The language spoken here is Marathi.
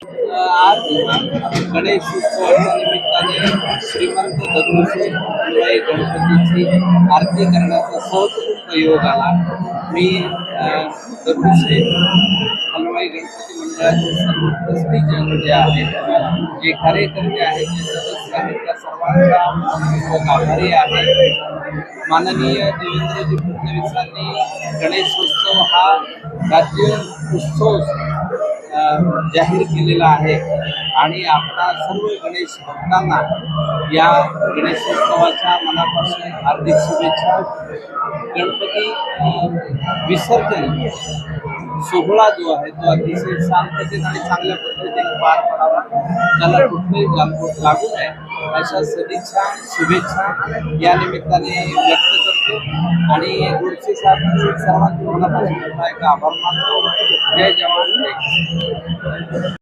आज गणेश उत्सवाच्या निमित्ताने श्रीमंत दगडूशेठ हलवाई गणपतीची आरती करण्याचा सहज योग आला. मी दगडूशेठ हलवाई गणपती मंडळाचे सर्व ट्रस्टी जे आहेत, जे कार्यकर्ते आहेत, जे सदस्य आहेत, त्या सर्वांचा आभारी आहे. माननीय देवेंद्रजी फडणवीसांनी गणेशोत्सव हा राज्य उत्सव जाहीर केलेला आहे आणि आपणा सर्व गणेश भक्तांना या गणेशोत्सवाच्या मनापासून हार्दिक शुभेच्छा. गणपती विसर्जन सोहळा जो आहे तो अतिशय शांततेत आणि चांगल्या पद्धतीने पार पडावा, त्याला कुठलंही गालबोट लागू नये अशा सदिच्छा शुभेच्छा या निमित्ताने व्यक्त करतो आणि गोडसे साहेब सर्वांचे मनापासून एक आभार मानतो. जय जवान जय